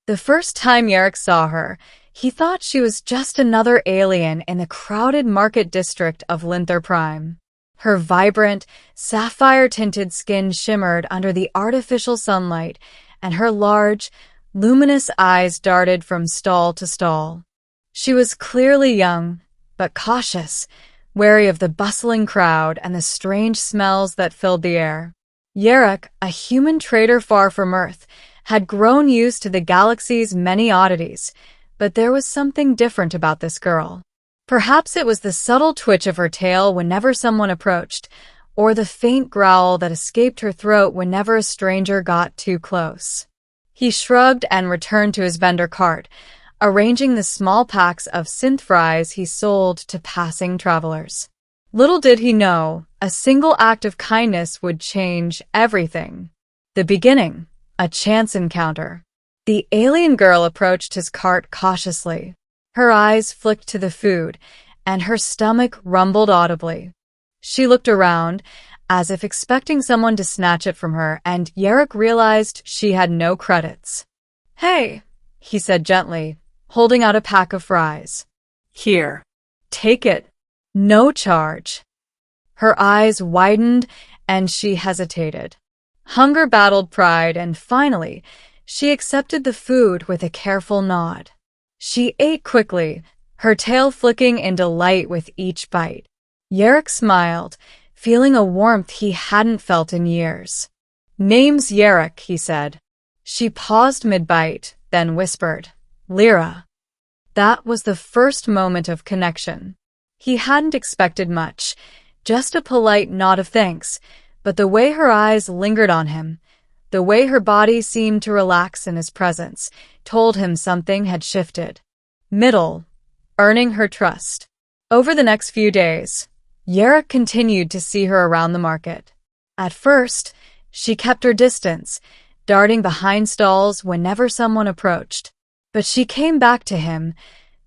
The first time Jarek saw her, he thought she was just another alien in the crowded market district of Lynthar Prime. Her vibrant, sapphire-tinted skin shimmered under the artificial sunlight, and her large, luminous eyes darted from stall to stall. She was clearly young, but cautious, wary of the bustling crowd and the strange smells that filled the air. Jarek, a human trader far from Earth, had grown used to the galaxy's many oddities, but there was something different about this girl. Perhaps it was the subtle twitch of her tail whenever someone approached, or the faint growl that escaped her throat whenever a stranger got too close. He shrugged and returned to his vendor cart, arranging the small packs of synth fries he sold to passing travelers. Little did he know, a single act of kindness would change everything. The beginning, a chance encounter. The alien girl approached his cart cautiously. Her eyes flicked to the food, and her stomach rumbled audibly. She looked around, as if expecting someone to snatch it from her, and Jarek realized she had no credits. "Hey," he said gently, holding out a pack of fries. "Here, take it. No charge." Her eyes widened, and she hesitated. Hunger battled pride, and finally, she accepted the food with a careful nod. She ate quickly, her tail flicking in delight with each bite. Jarek smiled, feeling a warmth he hadn't felt in years. "Name's Jarek," he said. She paused mid-bite, then whispered, "Lira." That was the first moment of connection. He hadn't expected much, just a polite nod of thanks, but the way her eyes lingered on him, the way her body seemed to relax in his presence, told him something had shifted. Earning her trust. Over the next few days, Jarek continued to see her around the market. At first, she kept her distance, darting behind stalls whenever someone approached. But she came back to him,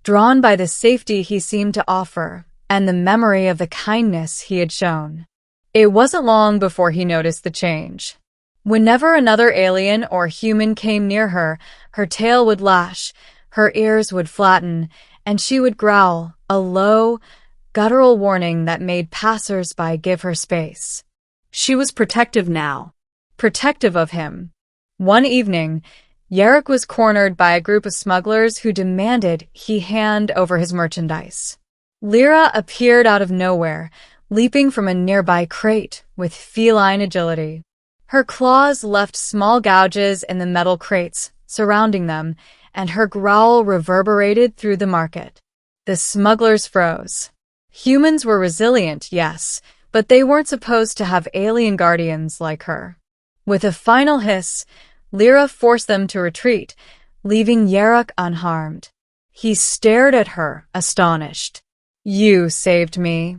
drawn by the safety he seemed to offer and the memory of the kindness he had shown. It wasn't long before he noticed the change. Whenever another alien or human came near her, her tail would lash, her ears would flatten, and she would growl, a low, guttural warning that made passers-by give her space. She was protective now, protective of him. One evening, Jarek was cornered by a group of smugglers who demanded he hand over his merchandise. Lira appeared out of nowhere, leaping from a nearby crate with feline agility. Her claws left small gouges in the metal crates surrounding them, and her growl reverberated through the market. The smugglers froze. Humans were resilient, yes, but they weren't supposed to have alien guardians like her. With a final hiss, Lira forced them to retreat, leaving Jarek unharmed. He stared at her, astonished. "You saved me."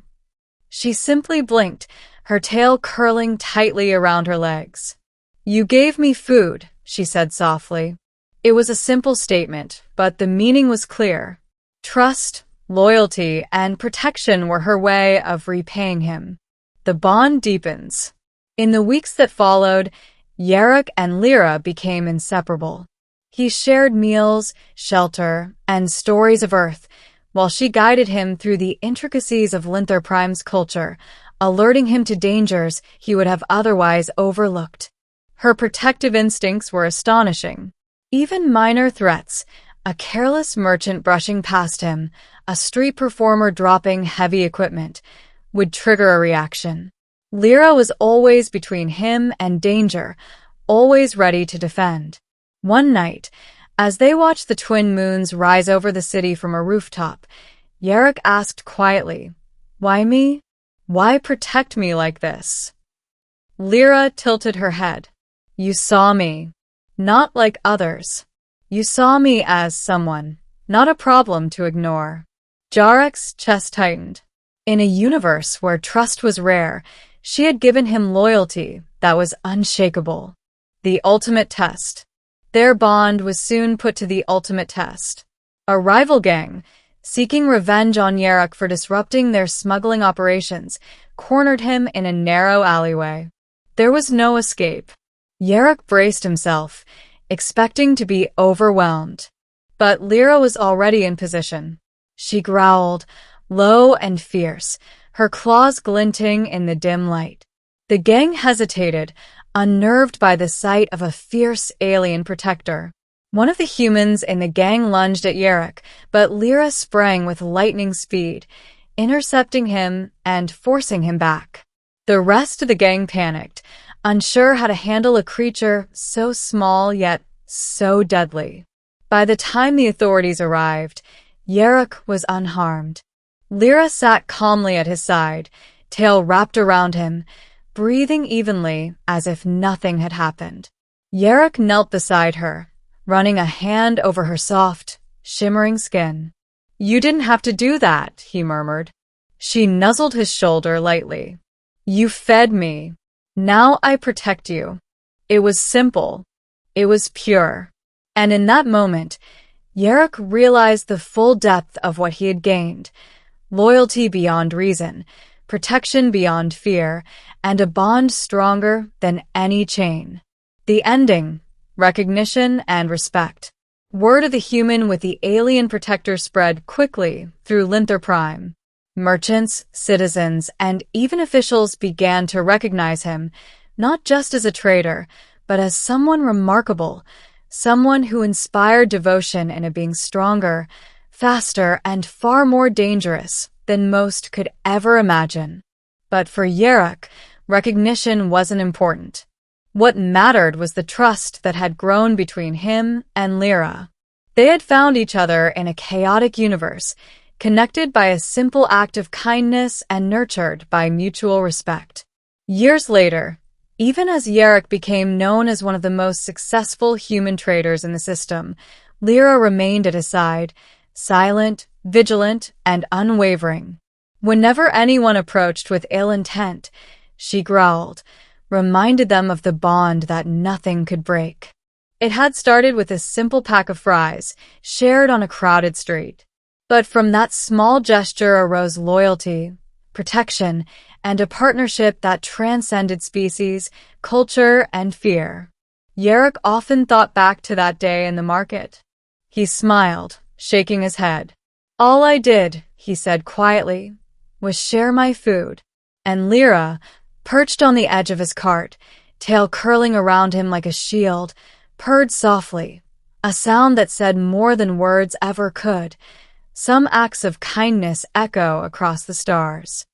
She simply blinked, her tail curling tightly around her legs. "You gave me food," she said softly. It was a simple statement, but the meaning was clear. Trust, loyalty, and protection were her way of repaying him. The bond deepens. In the weeks that followed, Jarek and Lira became inseparable. He shared meals, shelter, and stories of Earth, while she guided him through the intricacies of Lynthar Prime's culture, alerting him to dangers he would have otherwise overlooked. Her protective instincts were astonishing. Even minor threats, a careless merchant brushing past him, a street performer dropping heavy equipment, would trigger a reaction. Lira was always between him and danger, always ready to defend. One night, as they watched the twin moons rise over the city from a rooftop, Jarek asked quietly, "Why me? Why protect me like this?" Lira tilted her head. "You saw me. Not like others. You saw me as someone, not a problem to ignore." Jarek's chest tightened. In a universe where trust was rare, she had given him loyalty that was unshakable. The ultimate test. Their bond was soon put to the ultimate test. A rival gang, seeking revenge on Jarek for disrupting their smuggling operations, cornered him in a narrow alleyway. There was no escape. Jarek braced himself, expecting to be overwhelmed. But Lira was already in position. She growled, low and fierce, her claws glinting in the dim light. The gang hesitated, unnerved by the sight of a fierce alien protector. One of the humans in the gang lunged at Yerrick, but Lira sprang with lightning speed, intercepting him and forcing him back. The rest of the gang panicked, unsure how to handle a creature so small yet so deadly. By the time the authorities arrived, Yerrick was unharmed. Lira sat calmly at his side, tail wrapped around him, breathing evenly as if nothing had happened. Yerrick knelt beside her, running a hand over her soft, shimmering skin. "You didn't have to do that," he murmured. She nuzzled his shoulder lightly. "You fed me. Now I protect you." It was simple. It was pure. And in that moment, Yerrick realized the full depth of what he had gained: loyalty beyond reason, protection beyond fear, and a bond stronger than any chain. The ending: recognition and respect. Word of the human with the alien protector spread quickly through Lynthar Prime. Merchants, citizens, and even officials began to recognize him, not just as a trader, but as someone remarkable, someone who inspired devotion in a being stronger, faster, and far more dangerous than most could ever imagine. But for Yerrick, recognition wasn't important. What mattered was the trust that had grown between him and Lira. They had found each other in a chaotic universe, connected by a simple act of kindness and nurtured by mutual respect. Years later, even as Yerrick became known as one of the most successful human traders in the system, Lira remained at his side, silent, vigilant, and unwavering. Whenever anyone approached with ill intent, she growled, reminded them of the bond that nothing could break. It had started with a simple pack of fries, shared on a crowded street. But from that small gesture arose loyalty, protection, and a partnership that transcended species, culture, and fear. Yerrick often thought back to that day in the market. He smiled, shaking his head. "All I did," he said quietly, "was share my food." And Lira, perched on the edge of his cart, tail curling around him like a shield, purred softly, a sound that said more than words ever could. Some acts of kindness echo across the stars.